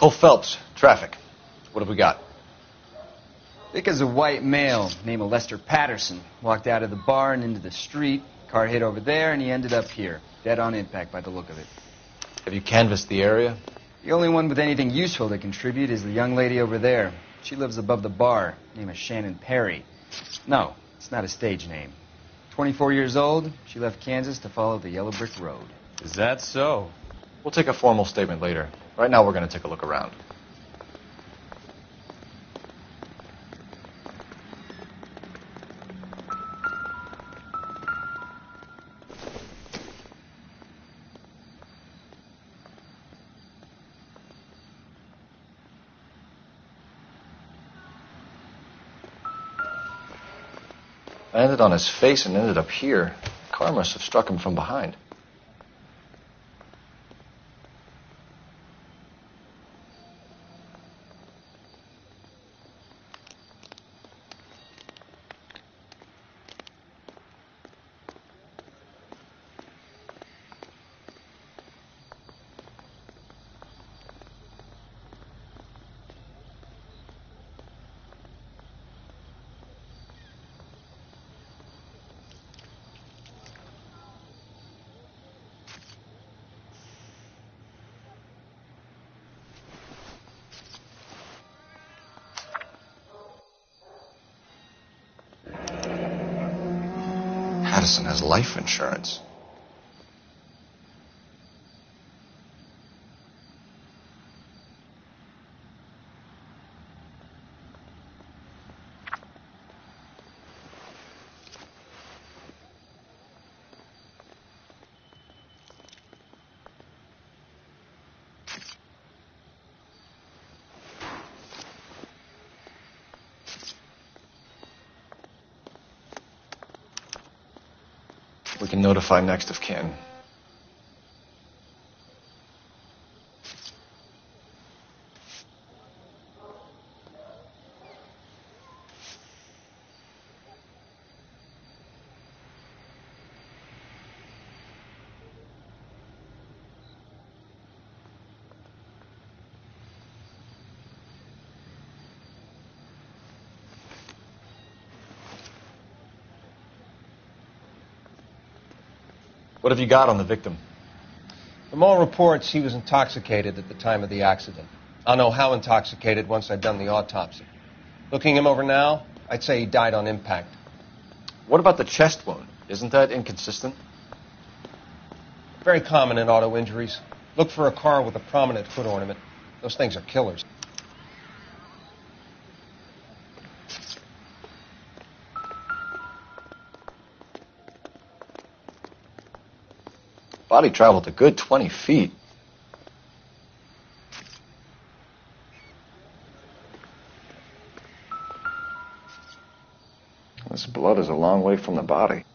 Cole Phelps, traffic. What have we got? Thick as a white male, named Lester Patterson. Walked out of the bar and into the street. Car hit over there, and he ended up here. Dead on impact by the look of it. Have you canvassed the area? The only one with anything useful to contribute is the young lady over there. She lives above the bar. Name is Shannon Perry. No, it's not a stage name. 24 years old, she left Kansas to follow the yellow brick road. Is that so? We'll take a formal statement later. Right now, we're going to take a look around. Landed on his face and ended up here. The car must have struck him from behind. Patterson has life insurance. We can notify next of kin. What have you got on the victim? From all reports, he was intoxicated at the time of the accident. I'll know how intoxicated once I've done the autopsy. Looking him over now, I'd say he died on impact. What about the chest wound? Isn't that inconsistent? Very common in auto injuries. Look for a car with a prominent foot ornament. Those things are killers. Body traveled a good 20 feet. This blood is a long way from the body.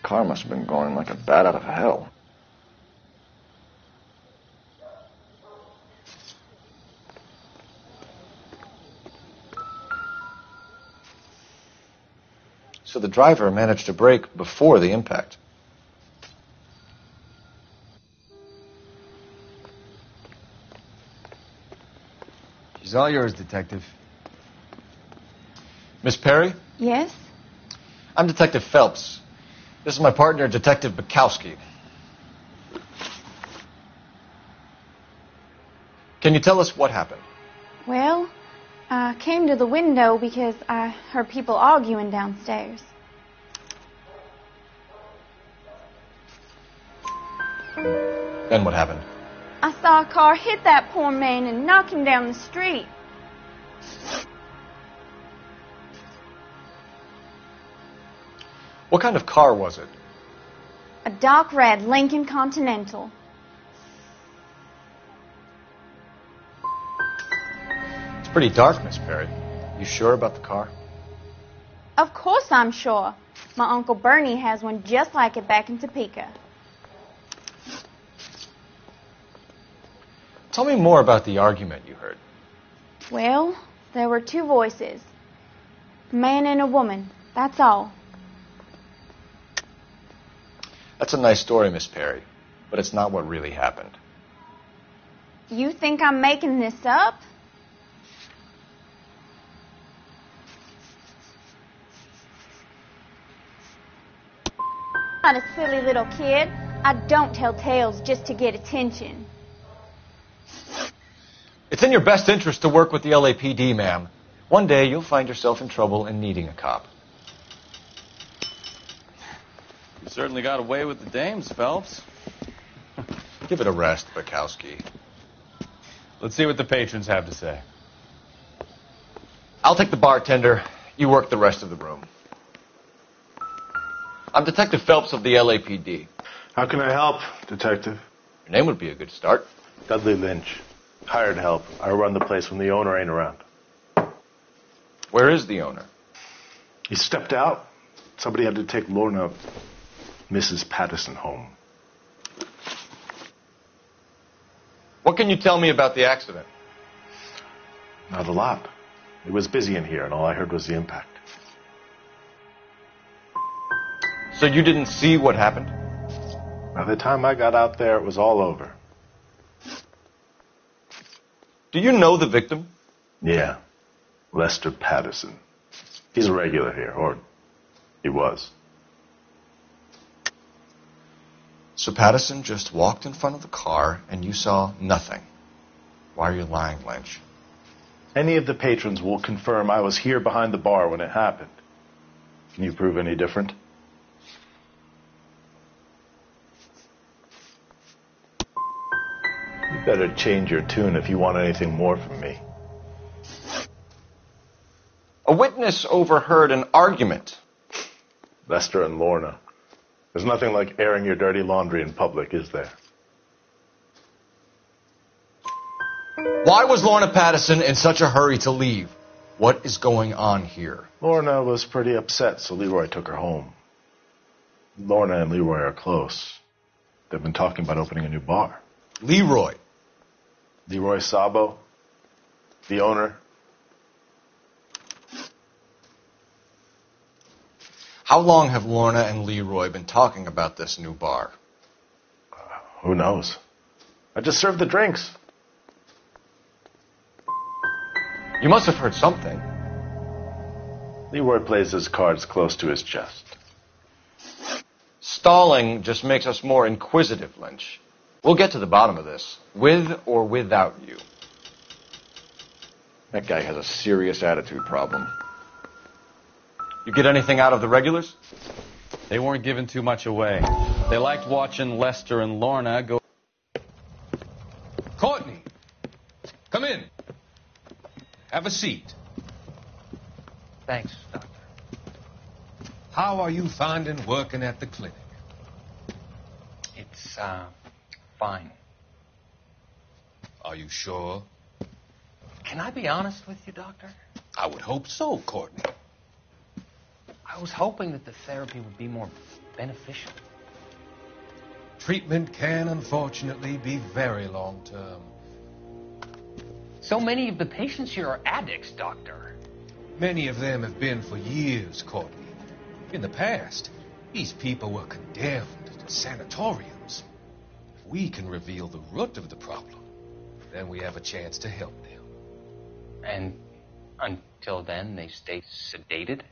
Car must have been going like a bat out of hell. So the driver managed to brake before the impact. She's all yours, Detective. Miss Perry? Yes? I'm Detective Phelps. This is my partner, Detective Bukowski. Can you tell us what happened? Well, I came to the window because I heard people arguing downstairs. Then what happened? I saw a car hit that poor man and knock him down the street. What kind of car was it? A dark red Lincoln Continental. It's pretty dark, Miss Perry. You sure about the car? Of course I'm sure. My Uncle Bernie has one just like it back in Topeka. Tell me more about the argument you heard. Well, there were two voices. A man and a woman. That's all. That's a nice story, Miss Perry, but it's not what really happened. You think I'm making this up? I'm not a silly little kid. I don't tell tales just to get attention. It's in your best interest to work with the LAPD, ma'am. One day you'll find yourself in trouble and needing a cop. You certainly got away with the dames, Phelps. Give it a rest, Bukowski. Let's see what the patrons have to say. I'll take the bartender. You work the rest of the room. I'm Detective Phelps of the LAPD. How can I help, Detective? Your name would be a good start. Dudley Lynch. Hired help. I run the place when the owner ain't around. Where is the owner? He stepped out. Somebody had to take Lorna, Mrs. Patterson, home. What can you tell me about the accident? Not a lot. It was busy in here, and all I heard was the impact. So you didn't see what happened? By the time I got out there, it was all over. Do you know the victim? Yeah. Lester Patterson. He's a regular here, or he was. So Patterson just walked in front of the car and you saw nothing. Why are you lying, Lynch? Any of the patrons will confirm I was here behind the bar when it happened. Can you prove any different? You better change your tune if you want anything more from me. A witness overheard an argument. Lester and Lorna. There's nothing like airing your dirty laundry in public, is there? Why was Lorna Patterson in such a hurry to leave? What is going on here? Lorna was pretty upset, so Leroy took her home. Lorna and Leroy are close. They've been talking about opening a new bar. Leroy. Leroy Sabo, the owner. How long have Lorna and Leroy been talking about this new bar? Who knows? I just served the drinks. You must have heard something. Leroy plays his cards close to his chest. Stalling just makes us more inquisitive, Lynch. We'll get to the bottom of this, with or without you. That guy has a serious attitude problem. You get anything out of the regulars? They weren't giving too much away. They liked watching Lester and Lorna go... Courtney, come in. Have a seat. Thanks, Doctor. How are you finding working at the clinic? It's, fine. Are you sure? Can I be honest with you, Doctor? I would hope so, Courtney. I was hoping that the therapy would be more beneficial. Treatment can, unfortunately, be very long-term. So many of the patients here are addicts, Doctor. Many of them have been for years, Courtney. In the past, these people were condemned to sanatoriums. If we can reveal the root of the problem, then we have a chance to help them. And until then, they stay sedated?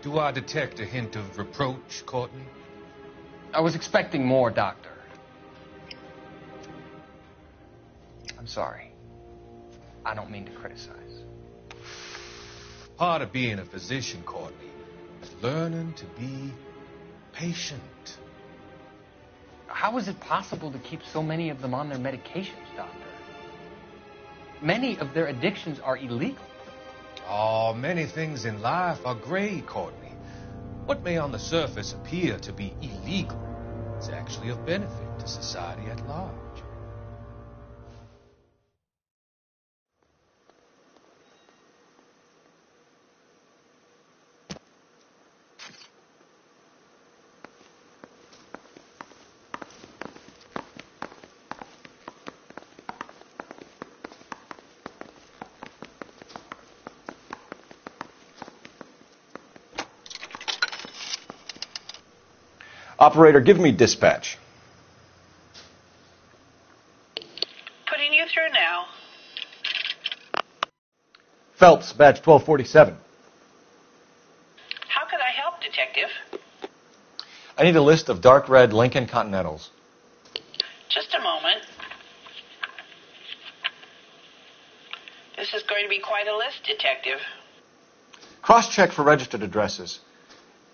Do I detect a hint of reproach, Courtney? I was expecting more, Doctor. I'm sorry. I don't mean to criticize. Part of being a physician, Courtney, is learning to be patient. How is it possible to keep so many of them on their medications, Doctor? Many of their addictions are illegal. Oh, many things in life are gray, Courtney. What may on the surface appear to be illegal is actually of benefit to society at large. Operator, give me dispatch. Putting you through now. Phelps, badge 1247. How can I help, Detective? I need a list of dark red Lincoln Continentals. Just a moment. This is going to be quite a list, Detective. Cross-check for registered addresses.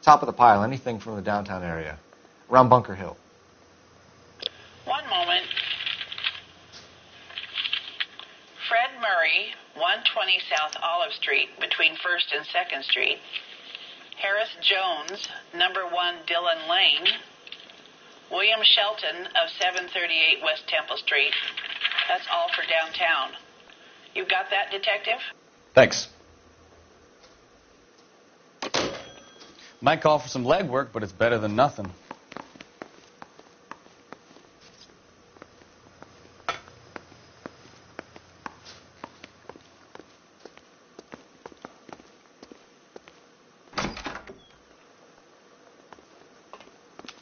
Top of the pile, anything from the downtown area. Around Bunker Hill. One moment. Fred Murray, 120 South Olive Street, between 1st and 2nd Street. Harris Jones, number 1 Dillon Lane. William Shelton of 738 West Temple Street. That's all for downtown. You got that, Detective? Thanks. Might call for some legwork, but it's better than nothing.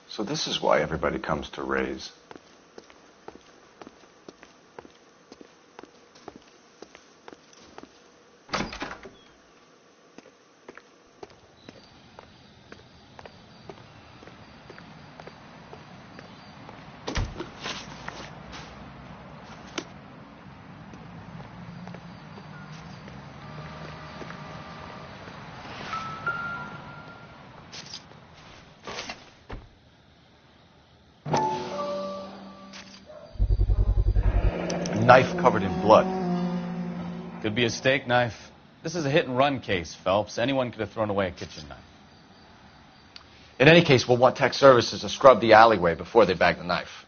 So this is why everybody comes to Ray's. Knife covered in blood. Could be a steak knife. This is a hit-and-run case, Phelps. Anyone could have thrown away a kitchen knife. In any case, we'll want tech services to scrub the alleyway before they bag the knife.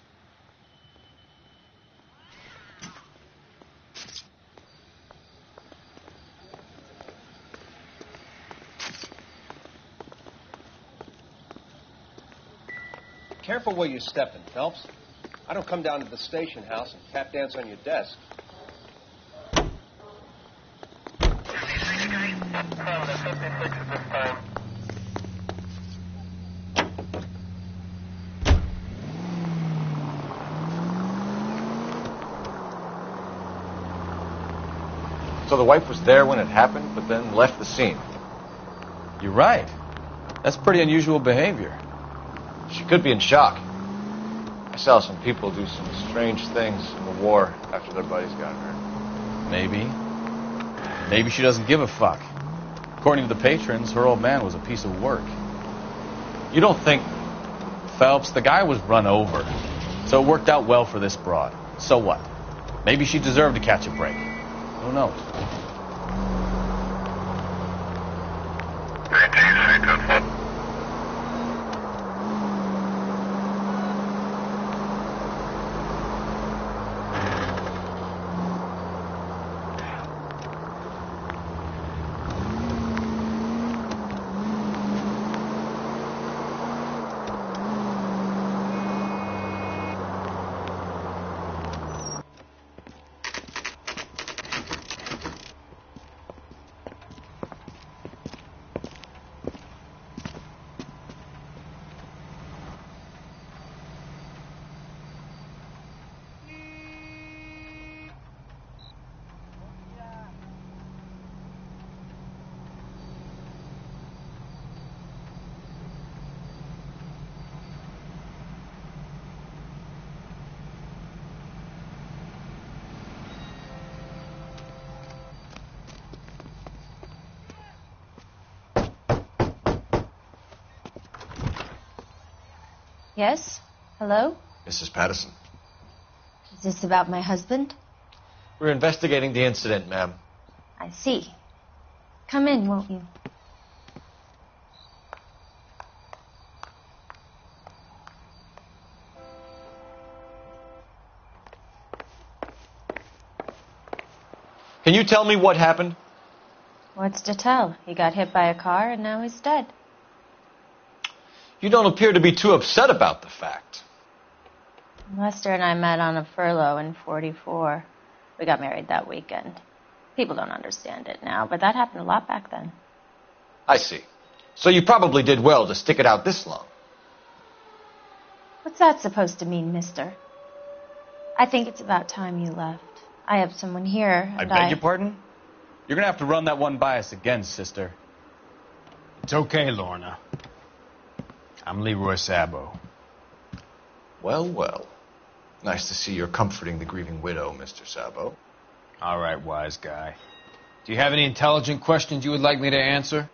Careful where you're stepping, Phelps. I don't come down to the station house and tap dance on your desk. So the wife was there when it happened, but then left the scene. You're right. That's pretty unusual behavior. She could be in shock. I saw some people do some strange things in the war after their buddies got hurt. Maybe. Maybe she doesn't give a fuck. According to the patrons, her old man was a piece of work. You don't think... Phelps, the guy was run over. So it worked out well for this broad. So what? Maybe she deserved to catch a break. Who knows? Yes? Hello? Mrs. Patterson. Is this about my husband? We're investigating the incident, ma'am. I see. Come in, won't you? Can you tell me what happened? What's to tell? He got hit by a car and now he's dead. You don't appear to be too upset about the fact. Lester and I met on a furlough in '44. We got married that weekend. People don't understand it now, but that happened a lot back then. I see. So you probably did well to stick it out this long. What's that supposed to mean, mister? I think it's about time you left. I have someone here. I beg your pardon? You're going to have to run that one by us again, sister. It's okay, Lorna. I'm Leroy Sabo. Well, well. Nice to see you're comforting the grieving widow, Mr. Sabo. All right, wise guy. Do you have any intelligent questions you would like me to answer?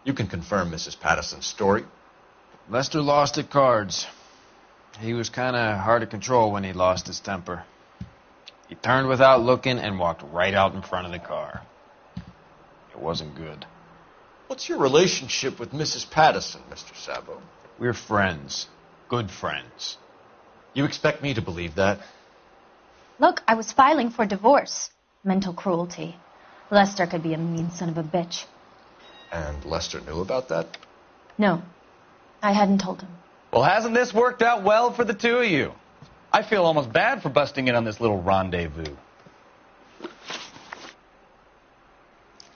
You can confirm Mrs. Patterson's story. Lester lost at cards. He was kind of hard to control when he lost his temper. He turned without looking and walked right out in front of the car. It wasn't good. What's your relationship with Mrs. Patterson, Mr. Sabo? We're friends. Good friends. You expect me to believe that? Look, I was filing for divorce. Mental cruelty. Lester could be a mean son of a bitch. And Lester knew about that? No, I hadn't told him. Well, hasn't this worked out well for the two of you? I feel almost bad for busting in on this little rendezvous.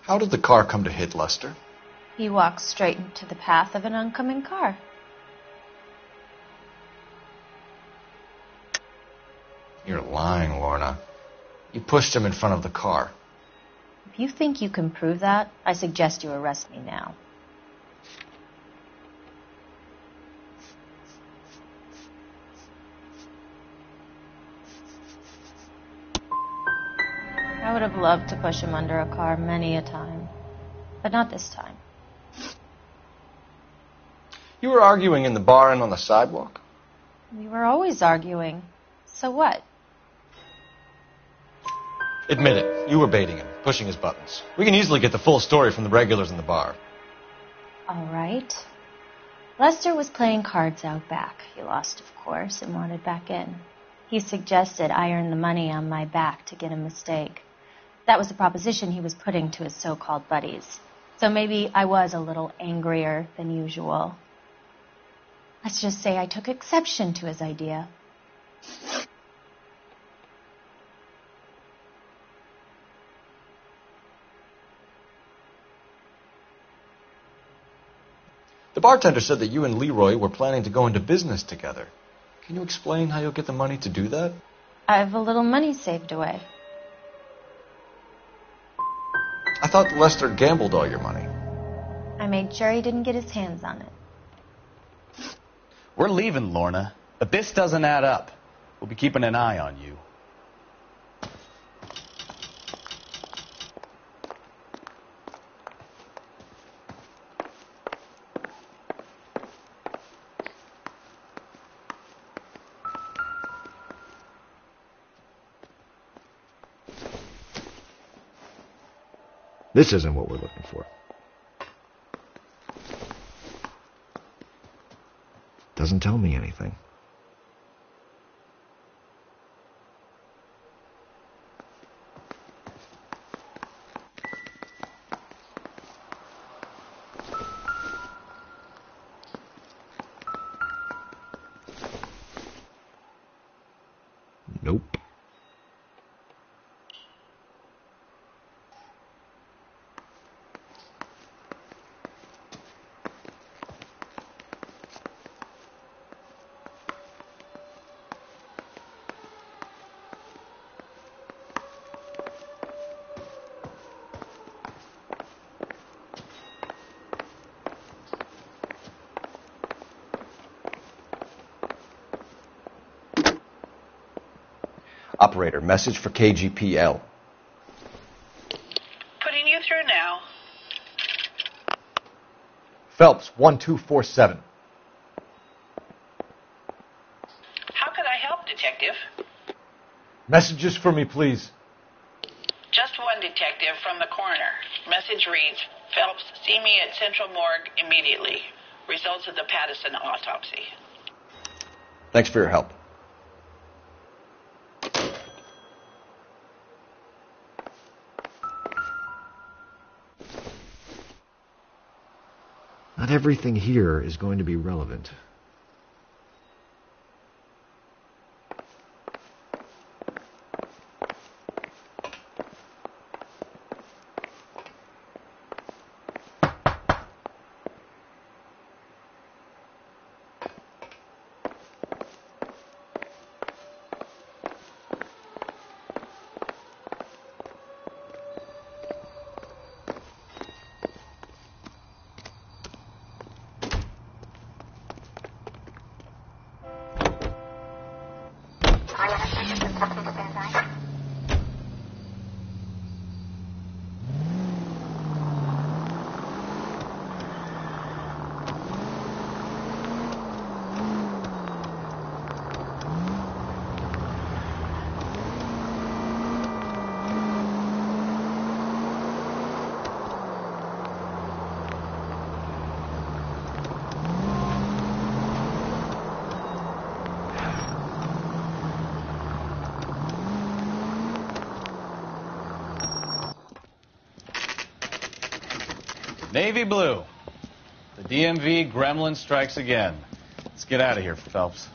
How did the car come to hit Lester? He walked straight into the path of an oncoming car. You're lying, Lorna. You pushed him in front of the car. If you think you can prove that, I suggest you arrest me now. I would have loved to push him under a car many a time, but not this time. You were arguing in the bar and on the sidewalk? We were always arguing. So what? Admit it. You were baiting him, pushing his buttons. We can easily get the full story from the regulars in the bar. All right. Lester was playing cards out back. He lost, of course, and wanted back in. He suggested I earn the money on my back to get a mistake. That was the proposition he was putting to his so-called buddies. So maybe I was a little angrier than usual. Let's just say I took exception to his idea. The bartender said that you and Leroy were planning to go into business together. Can you explain how you'll get the money to do that? I have a little money saved away. I thought Lester gambled all your money. I made sure he didn't get his hands on it. We're leaving, Lorna, but this doesn't add up. We'll be keeping an eye on you. This isn't what we're looking for. Doesn't tell me anything. Nope. Operator, message for KGPL. Putting you through now. Phelps, 1247. How could I help, Detective? Messages for me, please. Just one detective from the coroner. Message reads, Phelps, see me at Central Morgue immediately. Results of the Patterson autopsy. Thanks for your help. Not everything here is going to be relevant. Navy blue. The DMV gremlin strikes again. Let's get out of here, Phelps.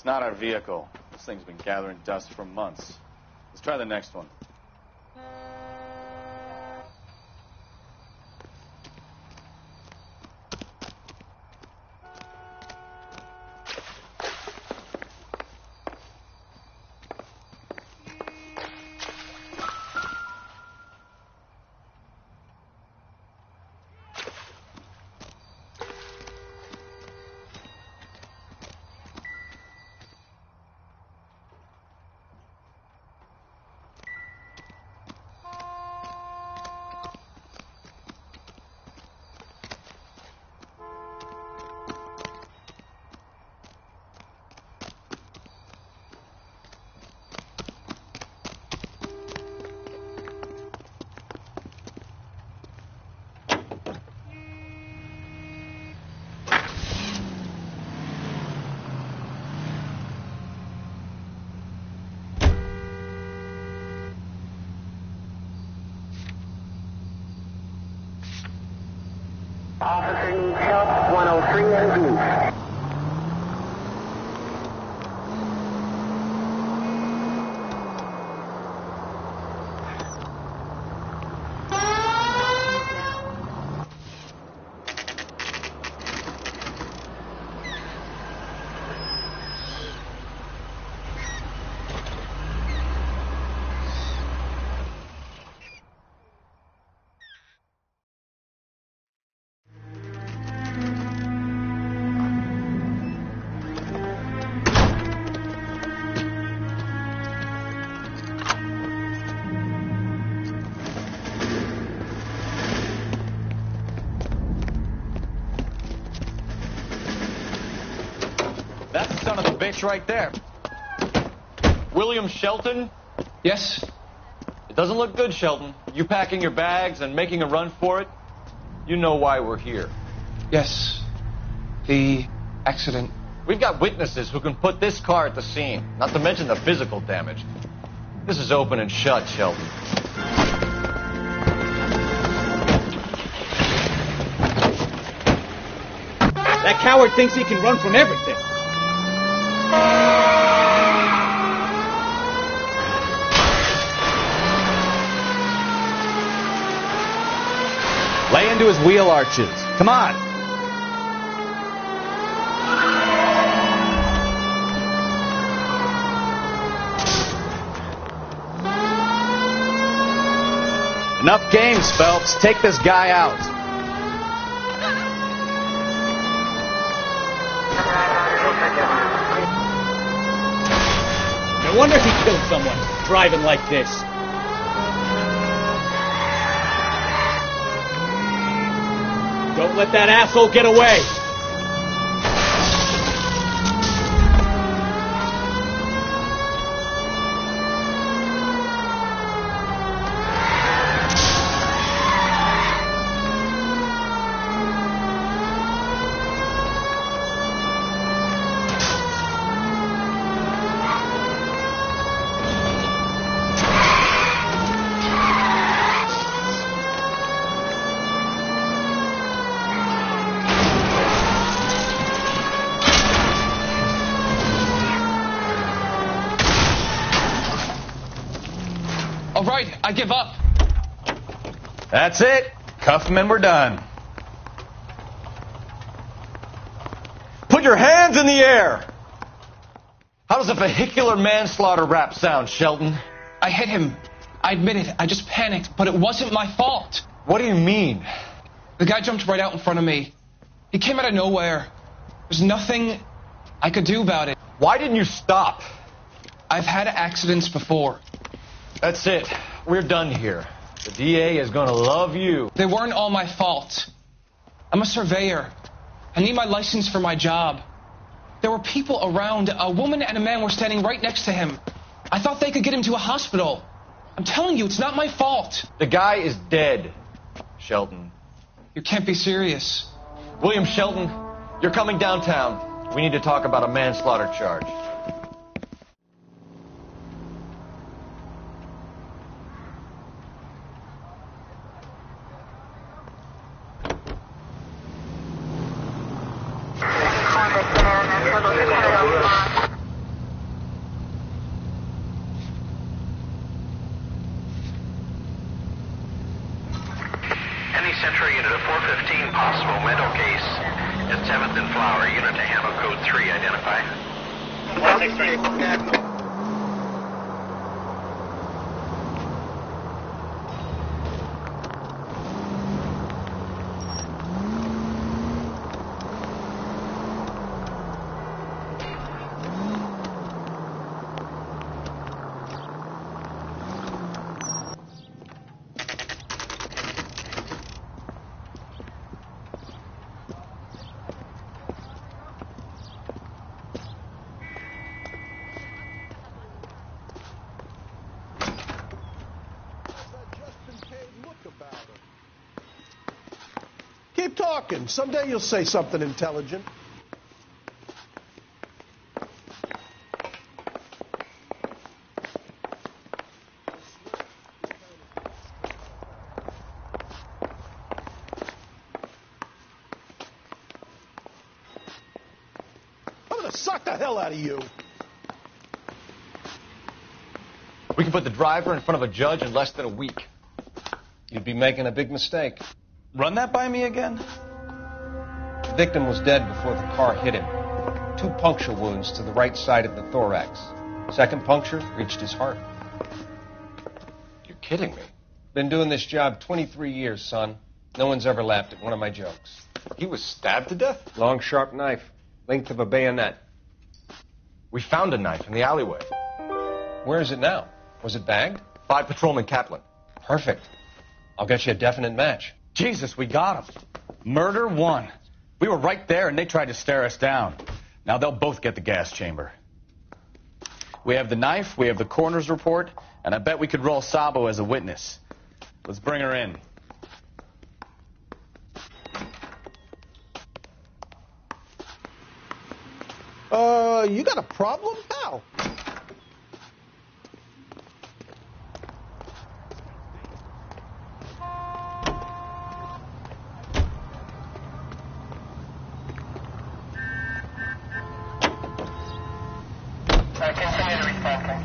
It's not our vehicle. This thing's been gathering dust for months. Let's try the next one. Officer needs help, 103 NG. That's the son of a bitch right there. William Shelton? Yes? It doesn't look good, Shelton. You packing your bags and making a run for it? You know why we're here. Yes. The accident. We've got witnesses who can put this car at the scene, not to mention the physical damage. This is open and shut, Shelton. That coward thinks he can run from everything. Lay into his wheel arches. Come on. Enough games, Phelps. Take this guy out. No wonder he killed someone driving like this. Don't let that asshole get away. All right, I give up. That's it. Cuff him and we're done. Put your hands in the air! How does a vehicular manslaughter rap sound, Shelton? I hit him. I admit it. I just panicked, but it wasn't my fault. What do you mean? The guy jumped right out in front of me. He came out of nowhere. There's nothing I could do about it. Why didn't you stop? I've had accidents before. That's it. We're done here. The DA is going to love you. They weren't all my fault. I'm a surveyor. I need my license for my job. There were people around. A woman and a man were standing right next to him. I thought they could get him to a hospital. I'm telling you, it's not my fault. The guy is dead, Shelton. You can't be serious. William Shelton, you're coming downtown. We need to talk about a manslaughter charge. Any Central unit of 415 possible mental case at 7th and Flower. Unit to handle code 3. Identify. 163. Keep talking. Someday you'll say something intelligent. suck the hell out of you. We can put the driver in front of a judge in less than a week. You'd be making a big mistake. Run that by me again? The victim was dead before the car hit him. 2 puncture wounds to the right side of the thorax. Second puncture reached his heart. You're kidding me. Been doing this job 23 years, son. No one's ever laughed at one of my jokes. He was stabbed to death? Long, sharp knife. Length of a bayonet. We found a knife in the alleyway. Where is it now? Was it bagged? By Patrolman Kaplan. Perfect. I'll get you a definite match. Jesus, we got him. Murder 1. We were right there and they tried to stare us down. Now they'll both get the gas chamber. We have the knife, we have the coroner's report, and I bet we could roll Sabo as a witness. Let's bring her in. You got a problem? How? Continue to respond.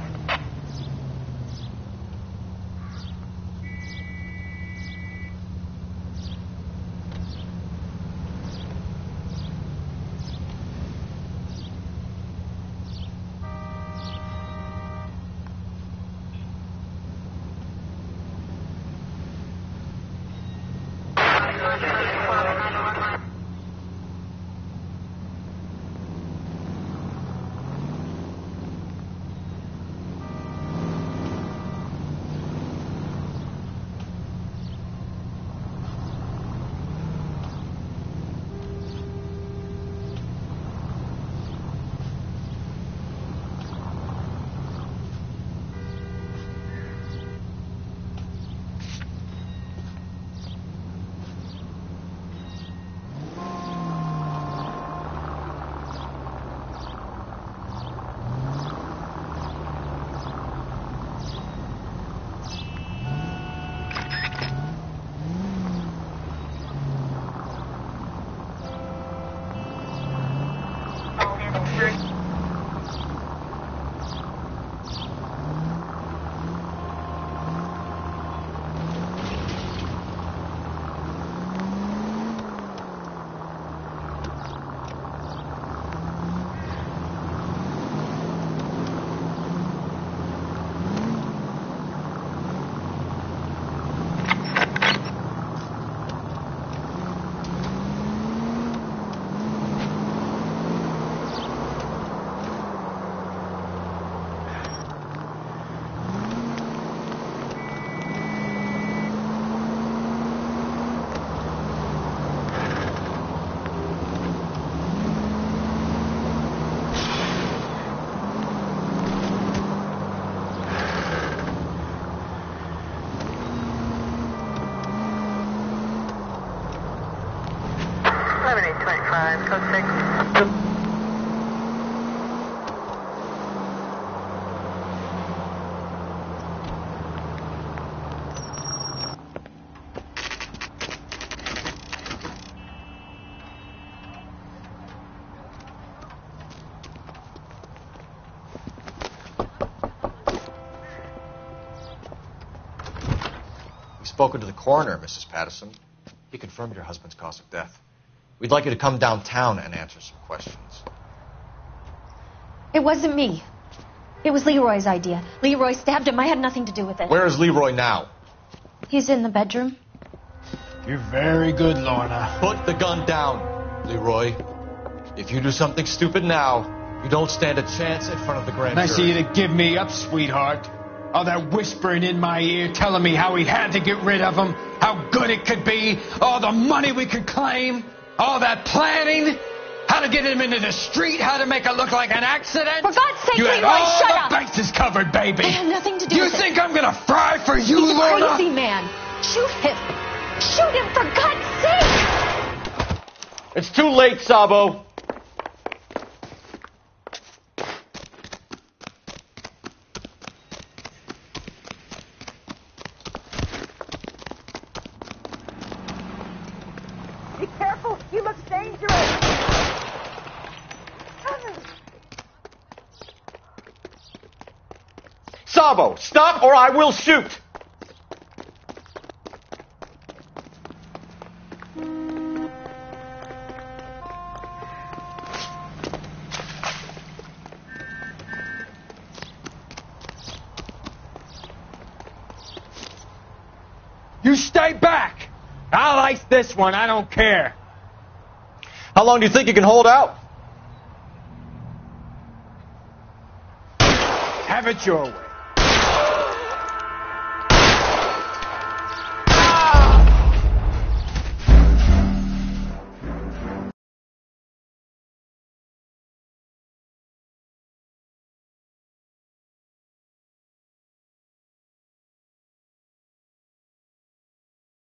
Code 6. We've spoken to the coroner, Mrs. Patterson. He confirmed your husband's cause of death. We'd like you to come downtown and answer some questions. It wasn't me. It was Leroy's idea. Leroy stabbed him. I had nothing to do with it. Where is Leroy now? He's in the bedroom. You're very good, Lorna. Put the gun down, Leroy. If you do something stupid now, you don't stand a chance in front of the grand jury. Nice of you to give me up, sweetheart. All that whispering in my ear telling me how we had to get rid of him, how good it could be, all the money we could claim, all that planning, how to get him into the street, how to make it look like an accident. For God's sake, you Leroy, had all shut the up! bases covered, baby. I had nothing to do you with it. You think I'm gonna fry for you, He's Lorna? a crazy man. Shoot him. Shoot him, for God's sake! It's too late, Sabo. Be careful! He looks dangerous! Bravo! Stop or I will shoot! You stay back! I'll ice this one, I don't care. How long do you think you can hold out? Have it your way.